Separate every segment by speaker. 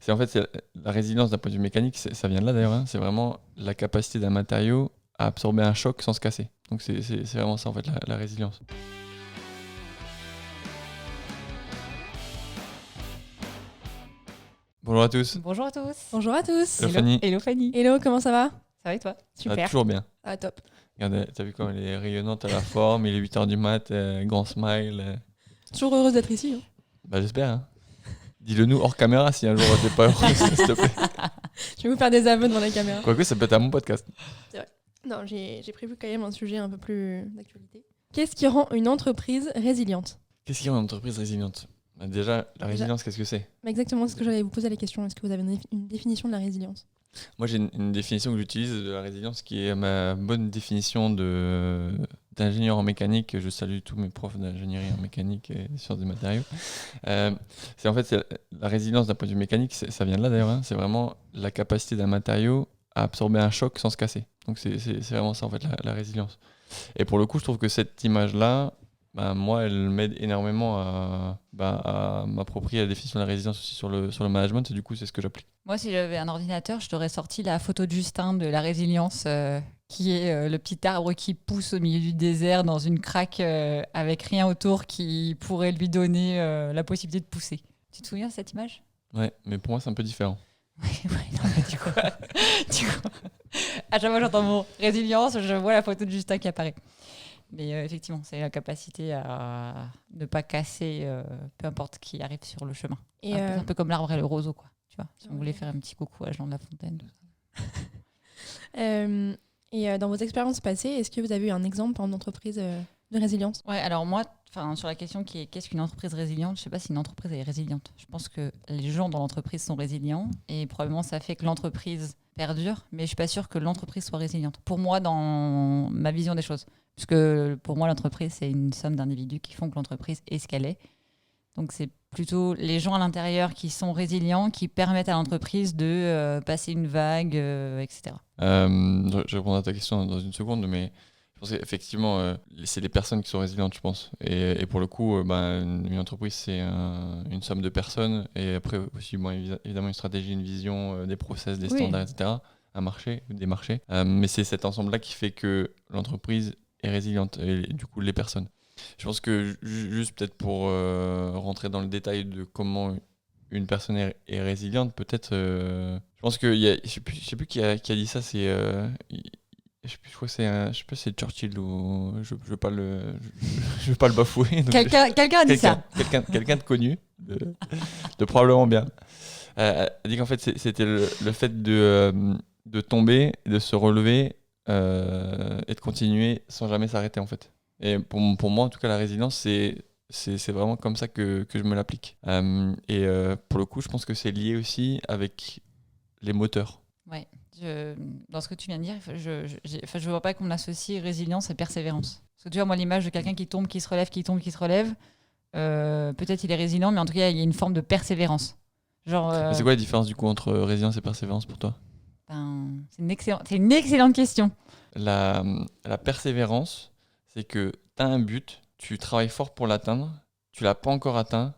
Speaker 1: C'est la résilience d'un point de vue mécanique, ça vient de là d'ailleurs, hein. C'est vraiment la capacité d'un matériau à absorber un choc sans se casser. Donc c'est vraiment ça en fait la résilience. Bonjour à tous.
Speaker 2: Bonjour à tous.
Speaker 3: Bonjour à tous.
Speaker 1: Hello Fanny.
Speaker 2: Hello Fanny.
Speaker 3: Hello, comment ça va?
Speaker 2: Ça va et toi?
Speaker 1: Ça va
Speaker 3: Super.
Speaker 1: toujours bien.
Speaker 3: Ah, top.
Speaker 1: Regarde, t'as vu comme elle est rayonnante à la forme, il est 8h du mat, grand smile.
Speaker 3: Toujours heureuse d'être ici. Hein.
Speaker 1: Bah j'espère. Hein. Dis-le nous hors caméra si un jour t'es pas heureuse, s'il te plaît.
Speaker 3: Je vais vous faire des aveux devant la caméra.
Speaker 1: Quoique ça peut être à mon podcast.
Speaker 3: Non, j'ai prévu quand même un sujet un peu plus d'actualité. Qu'est-ce qui rend une entreprise résiliente?
Speaker 1: Qu'est-ce qui rend une entreprise résiliente? Bah, déjà, la résilience, qu'est-ce que c'est?
Speaker 3: Exactement ce que j'allais vous poser la question. Est-ce que vous avez une définition de la résilience?
Speaker 1: Moi, j'ai une définition que j'utilise de la résilience qui est ma bonne définition d'ingénieur en mécanique. Je salue tous mes profs d'ingénierie en mécanique et sciences des matériaux. C'est la résilience d'un point de vue mécanique, ça vient de là d'ailleurs. Hein. C'est vraiment la capacité d'un matériau à absorber un choc sans se casser. Donc c'est vraiment ça en fait la résilience. Et pour le coup, je trouve que cette image-là, moi, elle m'aide énormément à m'approprier la définition de la résilience aussi sur le management. Et du coup, c'est ce que j'applique.
Speaker 2: Moi, si j'avais un ordinateur, je t'aurais sorti la photo de Justin de la résilience, qui est le petit arbre qui pousse au milieu du désert dans une craque avec rien autour qui pourrait lui donner la possibilité de pousser. Tu te souviens de cette image?
Speaker 1: Ouais, mais pour moi, c'est un peu différent.
Speaker 2: Non, mais du coup, à chaque fois que j'entends mon résilience, je vois la photo de Justin qui apparaît. Mais effectivement, c'est la capacité à ne pas casser peu importe qui arrive sur le chemin.
Speaker 3: Et
Speaker 2: Un peu comme l'arbre et le roseau, quoi. Tu vois, si on voulait faire un petit coucou à Jean de La Fontaine.
Speaker 3: dans vos expériences passées, est-ce que vous avez eu un exemple en entreprise de résilience?
Speaker 2: Ouais, alors moi, sur la question qui est qu'est-ce qu'une entreprise résiliente, je sais pas si une entreprise est résiliente. Je pense que les gens dans l'entreprise sont résilients et probablement ça fait que l'entreprise perdure, mais je suis pas sûre que l'entreprise soit résiliente. Pour moi, dans ma vision des choses. Puisque pour moi, l'entreprise, c'est une somme d'individus qui font que l'entreprise est ce qu'elle est. Donc, c'est plutôt les gens à l'intérieur qui sont résilients, qui permettent à l'entreprise de passer une vague, etc.
Speaker 1: Je répondrai à ta question dans une seconde, mais je pense qu'effectivement, c'est les personnes qui sont résilientes, je pense. Et pour le coup, une entreprise, c'est une somme de personnes. Et après, aussi, évidemment, une stratégie, une vision, des process, des standards, etc. Un marché, des marchés. Mais c'est cet ensemble-là qui fait que l'entreprise est résiliente, et du coup, les personnes. Je pense que juste peut-être pour rentrer dans le détail de comment une personne est résiliente, peut-être, je pense que je sais plus qui a dit ça, c'est je crois que je sais pas si c'est Churchill ou je veux pas le bafouer.
Speaker 2: Quelqu'un a dit ça.
Speaker 1: Quelqu'un de connu, de probablement bien. A dit qu'en fait c'était le fait de tomber, de se relever et de continuer sans jamais s'arrêter en fait. Et pour moi en tout cas la résilience c'est vraiment comme ça que je me l'applique. Pour le coup je pense que c'est lié aussi avec les moteurs.
Speaker 2: Ouais. Dans ce que tu viens de dire, je vois pas qu'on associe résilience et persévérance. Parce que tu vois, moi, l'image de quelqu'un qui tombe, qui se relève, qui tombe, qui se relève, peut-être il est résilient, mais en tout cas, il y a une forme de persévérance. Genre,
Speaker 1: c'est quoi la différence du coup entre résilience et persévérance pour toi?
Speaker 2: C'est une excellente question.
Speaker 1: La persévérance, c'est que tu as un but, tu travailles fort pour l'atteindre, tu l'as pas encore atteint,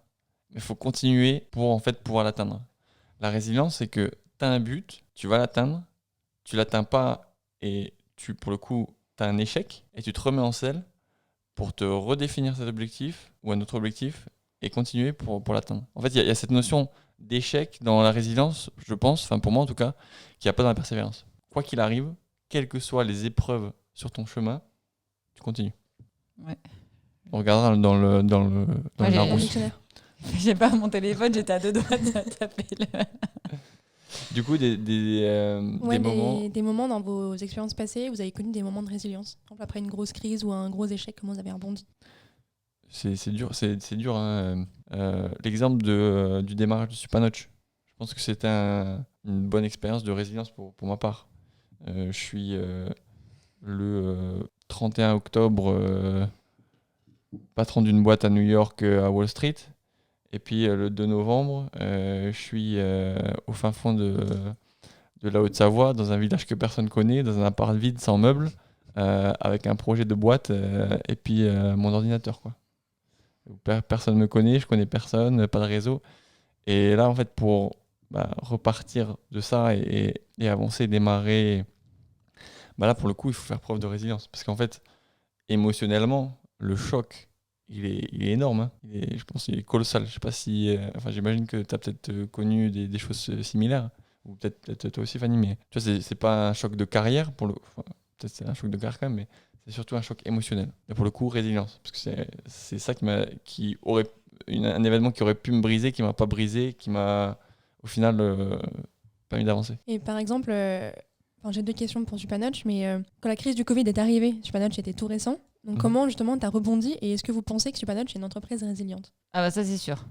Speaker 1: mais il faut continuer pour en fait pouvoir l'atteindre. La résilience, c'est que tu as un but, tu vas l'atteindre, tu l'atteins pas et pour le coup, tu as un échec et tu te remets en selle pour te redéfinir cet objectif ou un autre objectif et continuer pour l'atteindre. En fait, il y a cette notion d'échec dans la résilience, je pense, enfin pour moi en tout cas, qu'il n'y a pas dans la persévérance. Quoi qu'il arrive, quelles que soient les épreuves sur ton chemin, tu continues.
Speaker 2: Ouais.
Speaker 1: On regardera dans le Larousse.
Speaker 2: J'ai pas mon téléphone, j'étais à 2 doigts de taper le...
Speaker 1: Du coup, des moments...
Speaker 3: Des moments dans vos expériences passées, vous avez connu des moments de résilience. Par exemple, après une grosse crise ou un gros échec, comment vous avez rebondi?
Speaker 1: C'est dur. Hein. L'exemple du démarrage de Supernotch. Je pense que c'était une bonne expérience de résilience pour ma part. Je suis le 31 octobre patron d'une boîte à New York, à Wall Street. Et puis le 2 novembre, je suis au fin fond de la Haute-Savoie, dans un village que personne connaît, dans un appart vide sans meubles, avec un projet de boîte et puis mon ordinateur, quoi. Personne ne me connaît, je connais personne, pas de réseau. Et là, en fait, pour repartir de ça et avancer, démarrer. Là, pour le coup, il faut faire preuve de résilience. Parce qu'en fait, émotionnellement, le choc, il est énorme. Hein. Je pense qu'il est colossal. Je sais pas si. J'imagine que tu as peut-être connu des choses similaires. Ou peut-être toi aussi, Fanny. Mais tu vois, c'est pas un choc de carrière. Peut-être c'est un choc de carrière quand même, mais c'est surtout un choc émotionnel. Et pour le coup, résilience. Parce que c'est ça qui aurait. Un événement qui aurait pu me briser, qui m'a pas brisé, qui m'a, au final, permis d'avancer.
Speaker 3: Et par exemple, j'ai 2 questions pour Supernotch, mais quand la crise du Covid est arrivée, Supernotch était tout récent. Donc comment justement tu as rebondi et est-ce que vous pensez que Supernotch est une entreprise résiliente ?
Speaker 2: Ah ça c'est sûr.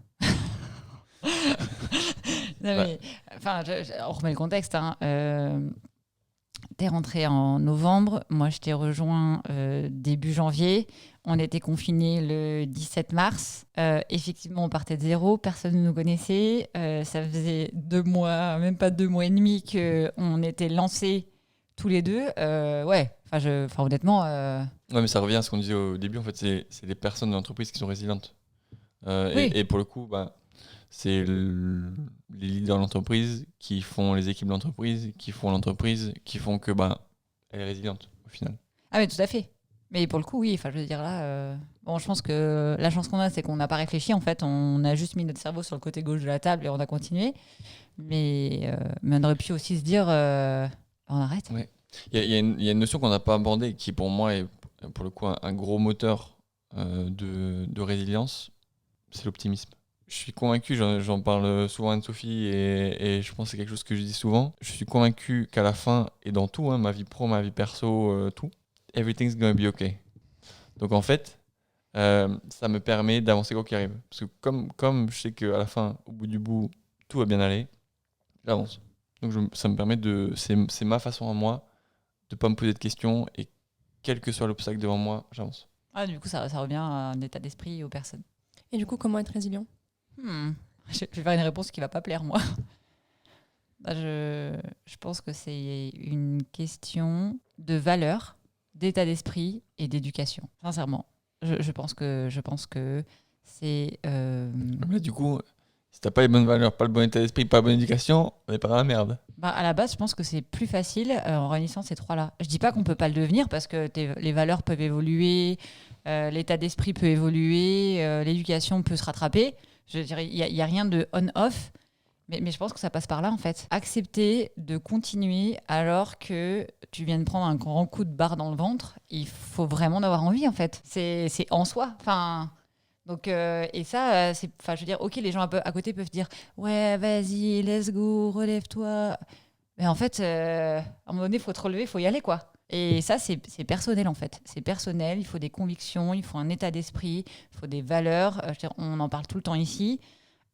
Speaker 2: Non, mais, on remet le contexte. Hein. T'es rentré en novembre, moi je t'ai rejoint début janvier. On était confinés le 17 mars. Effectivement, on partait de zéro, personne ne nous connaissait. Ça faisait 2 mois, même pas 2 mois et demi qu'on était lancés tous les deux. Honnêtement...
Speaker 1: Ouais, mais ça revient à ce qu'on disait au début. En fait, c'est les personnes de l'entreprise qui sont résilientes.
Speaker 2: Oui.
Speaker 1: Et pour le coup, c'est les leaders de l'entreprise qui font les équipes de l'entreprise, qui font l'entreprise, qui font que elle est résiliente au final.
Speaker 2: Ah mais tout à fait. Mais pour le coup, oui. Je veux dire là, je pense que la chance qu'on a, c'est qu'on n'a pas réfléchi. En fait, on a juste mis notre cerveau sur le côté gauche de la table et on a continué. Mais on aurait pu aussi se dire, on arrête.
Speaker 1: Ouais. Il y a une notion qu'on n'a pas abordée qui pour moi est pour le coup un gros moteur de résilience, c'est l'optimisme. Je suis convaincu, j'en parle souvent à Anne-Sophie et je pense que c'est quelque chose que je dis souvent. Je suis convaincu qu'à la fin, et dans tout, ma vie pro, ma vie perso, tout, everything's gonna be okay. Donc en fait, ça me permet d'avancer quoi qu'il arrive. Parce que comme je sais qu'à la fin, au bout du bout, tout va bien aller, j'avance. Donc ça me permet c'est ma façon à moi de ne pas me poser de questions et quel que soit l'obstacle devant moi, j'avance.
Speaker 2: Ah, du coup, ça revient à un état d'esprit aux personnes.
Speaker 3: Et du coup, comment être résilient ?
Speaker 2: Je vais faire une réponse qui va pas plaire, moi. Je pense que c'est une question de valeur, d'état d'esprit et d'éducation. Sincèrement, je pense que c'est.
Speaker 1: Là, du coup, si t'as pas les bonnes valeurs, pas le bon état d'esprit, pas la bonne éducation, on est pas dans la merde.
Speaker 2: À la base, je pense que c'est plus facile en réunissant ces 3-là. Je dis pas qu'on peut pas le devenir parce que les valeurs peuvent évoluer, l'état d'esprit peut évoluer, l'éducation peut se rattraper. Je dirais, il y a rien de on-off, mais je pense que ça passe par là en fait. Accepter de continuer alors que tu viens de prendre un grand coup de barre dans le ventre, il faut vraiment en avoir envie en fait. C'est en soi. Donc, et ça, je veux dire, ok, les gens à côté peuvent dire ouais, vas-y, let's go, relève-toi. Mais en fait, à un moment donné, il faut te relever, il faut y aller, quoi. Et ça, c'est personnel, en fait. C'est personnel, il faut des convictions, il faut un état d'esprit, il faut des valeurs. Je veux dire, on en parle tout le temps ici.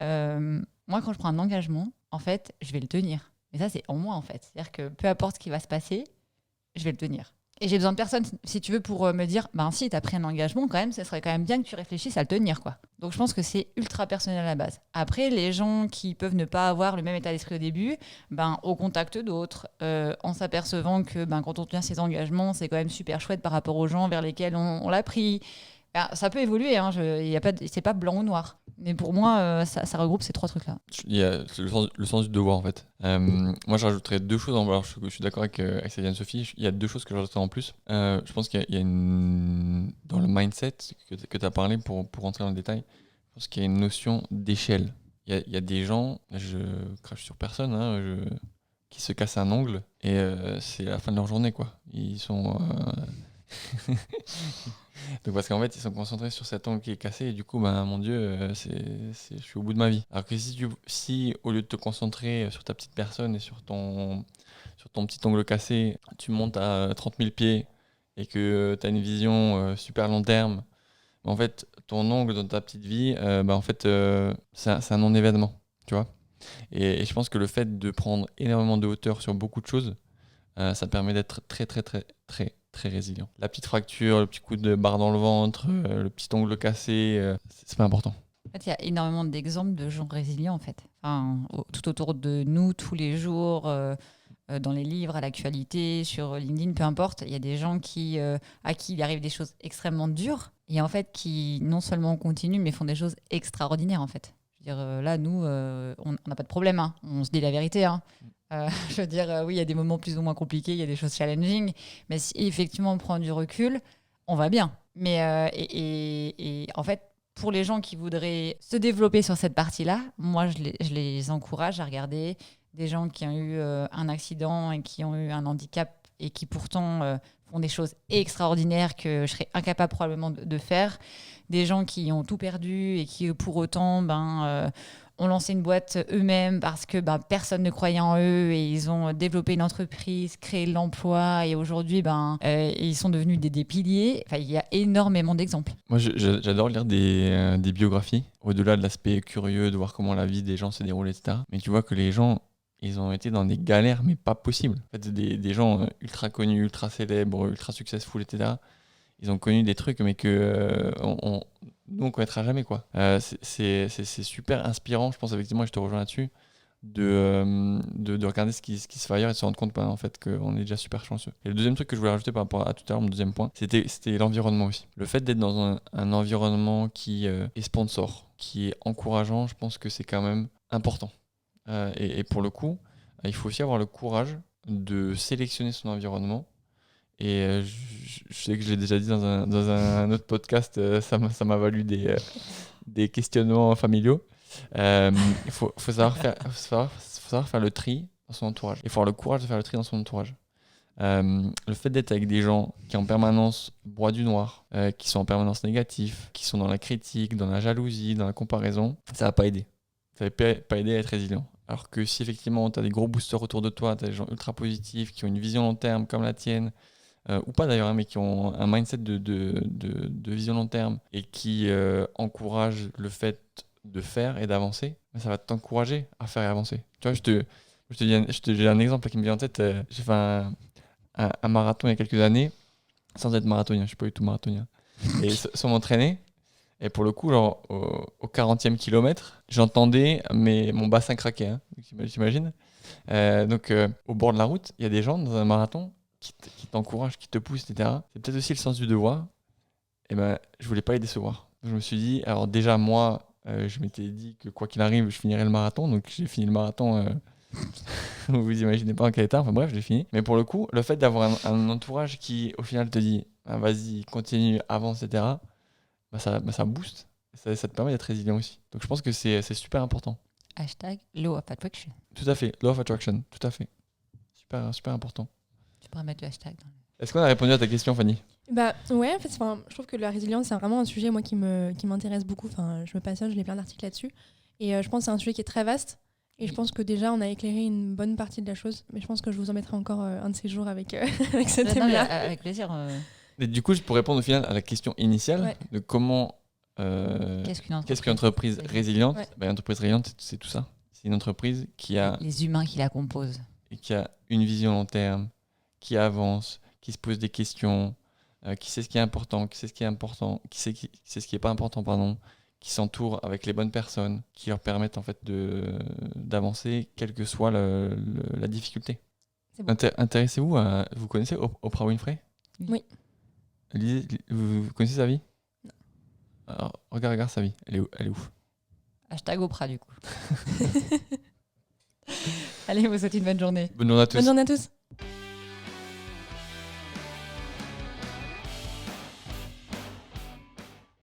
Speaker 2: Moi, quand je prends un engagement, en fait, je vais le tenir. Et ça, c'est en moi, en fait. C'est-à-dire que peu importe ce qui va se passer, je vais le tenir. Et j'ai besoin de personne, si tu veux, pour me dire, si, t'as pris un engagement, quand même, ça serait quand même bien que tu réfléchisses à le tenir, quoi. Donc, je pense que c'est ultra personnel à la base. Après, les gens qui peuvent ne pas avoir le même état d'esprit au début, au contact d'autres, en s'apercevant que quand on tient ses engagements, c'est quand même super chouette par rapport aux gens vers lesquels on l'a pris. Ça peut évoluer, hein, c'est pas blanc ou noir. Mais pour moi, ça regroupe ces 3 trucs-là.
Speaker 1: Il y a le sens du devoir, en fait. Moi, je rajouterais 2 choses. Alors, je suis d'accord avec Sophie. Il y a 2 choses que je rajouterais en plus. Je pense qu'il y a dans le mindset que tu as parlé, pour rentrer dans le détail, je pense qu'il y a une notion d'échelle. Il y a des gens, je crache sur personne, qui se cassent un ongle et c'est la fin de leur journée, quoi. Ils sont... Donc parce qu'en fait ils sont concentrés sur cet ongle qui est cassé et du coup mon Dieu je suis au bout de ma vie. Alors que si au lieu de te concentrer sur ta petite personne et sur ton petit ongle cassé, tu montes à 30 000 pieds et que tu as une vision super long terme, en fait ton ongle dans ta petite vie c'est un non-événement, tu vois. Et je pense que le fait de prendre énormément de hauteur sur beaucoup de choses, ça permet d'être très très très très très résilient. La petite fracture, le petit coup de barre dans le ventre, le petit ongle cassé, c'est pas important.
Speaker 2: En fait, il y a énormément d'exemples de gens résilients, en fait. Tout autour de nous, tous les jours, dans les livres, à l'actualité, sur LinkedIn, peu importe. Il y a des gens à qui il arrive des choses extrêmement dures et en fait qui non seulement continuent, mais font des choses extraordinaires, en fait. Je veux dire, là, nous, on n'a pas de problème. Hein. On se dit la vérité. Hein. Je veux dire, oui, il y a des moments plus ou moins compliqués, il y a des choses challenging. Mais si effectivement on prend du recul, on va bien. Mais et en fait, pour les gens qui voudraient se développer sur cette partie-là, moi, je les encourage à regarder des gens qui ont eu un accident et qui ont eu un handicap et qui pourtant font des choses extraordinaires que je serais incapable probablement de faire. Des gens qui ont tout perdu et qui, pour autant, ont lancé une boîte eux-mêmes parce que personne ne croyait en eux et ils ont développé une entreprise, créé de l'emploi et aujourd'hui, ils sont devenus des piliers. Enfin, il y a énormément d'exemples.
Speaker 1: Moi, j'adore lire des biographies, au-delà de l'aspect curieux, de voir comment la vie des gens s'est déroulée, etc. Mais tu vois que les gens, ils ont été dans des galères, mais pas possibles. En fait, des gens ultra connus, ultra célèbres, ultra successful, etc. Ils ont connu des trucs, mais que nous, on connaîtra jamais, quoi. C'est super inspirant, je pense, effectivement, et je te rejoins là-dessus, de regarder ce qui se fait ailleurs et de se rendre compte, en fait, qu'on est déjà super chanceux. Et le deuxième truc que je voulais rajouter par rapport à tout à l'heure, mon deuxième point, c'était l'environnement aussi. Le fait d'être dans un environnement qui est sponsor, qui est encourageant, je pense que c'est quand même important. Et pour le coup, il faut aussi avoir le courage de sélectionner son environnement. Et je sais que je l'ai déjà dit dans un autre podcast, ça m'a valu des questionnements familiaux. Il faut savoir faire le tri dans son entourage. Il faut avoir le courage de faire le tri dans son entourage. Le fait d'être avec des gens qui en permanence broient du noir, qui sont en permanence négatifs, qui sont dans la critique, dans la jalousie, dans la comparaison, ça va pas aider. Ça va pas aider à être résilient. Alors que si effectivement tu as des gros boosters autour de toi, tu as des gens ultra positifs qui ont une vision long terme comme la tienne, ou pas d'ailleurs, mais qui ont un mindset de vision long terme et qui encouragent le fait de faire et d'avancer, ça va t'encourager à faire et avancer. Tu vois, j'ai un exemple qui me vient en tête. J'ai fait un marathon il y a quelques années, sans être marathonien, je ne suis pas du tout marathonien. Et sans m'entraîner, et pour le coup, genre, au 40e kilomètre, j'entendais mon bassin craquer, hein, j'imagine. Donc, au bord de la route, il y a des gens dans un marathon qui t'encouragent, qui te poussent, etc. C'est peut-être aussi le sens du devoir. Et je voulais pas les décevoir. Donc, je me suis dit, alors déjà, moi, je m'étais dit que quoi qu'il arrive, je finirais le marathon. Donc, j'ai fini le marathon. Vous imaginez pas en quel état. Enfin bref, je l'ai fini. Mais pour le coup, le fait d'avoir un entourage qui, au final, te dit, vas-y, continue, avance, etc., ça booste. Ça te permet d'être résilient aussi. Donc, je pense que c'est super important.
Speaker 2: #Law of Attraction.
Speaker 1: Tout à fait. Law of Attraction. Tout à fait. Super, super important.
Speaker 2: Tu pourrais mettre le hashtag.
Speaker 1: Est-ce qu'on a répondu à ta question, Fanny ?
Speaker 3: Ouais, en fait, je trouve que la résilience, c'est vraiment un sujet moi, qui m'intéresse beaucoup. Je me passionne, je lis plein d'articles là-dessus. Et je pense que c'est un sujet qui est très vaste. Et je pense que déjà, on a éclairé une bonne partie de la chose. Mais je pense que je vous en mettrai encore un de ces jours avec ce thème-là.
Speaker 2: Avec plaisir.
Speaker 1: Et du coup, pour répondre au final à la question initiale de comment... qu'est-ce qu'une entreprise résiliente ? Une entreprise résiliente, c'est tout ça. C'est une entreprise qui a...
Speaker 2: Les humains qui la composent.
Speaker 1: Et qui a une vision long terme, qui avance, qui se pose des questions, qui sait ce qui est important, qui sait ce qui est pas important, pardon, qui s'entoure avec les bonnes personnes, qui leur permettent en fait d'avancer, quelle que soit la difficulté.
Speaker 3: C'est bon.
Speaker 1: Intéressez-vous à... Vous connaissez Oprah Winfrey ?
Speaker 3: Oui.
Speaker 1: Vous connaissez sa vie ?
Speaker 3: Non.
Speaker 1: Alors, regarde sa vie, elle est ouf.
Speaker 2: #Oprah du coup. Allez, vous souhaitez une bonne journée.
Speaker 1: Bonne journée à tous.
Speaker 3: Bonne journée à tous.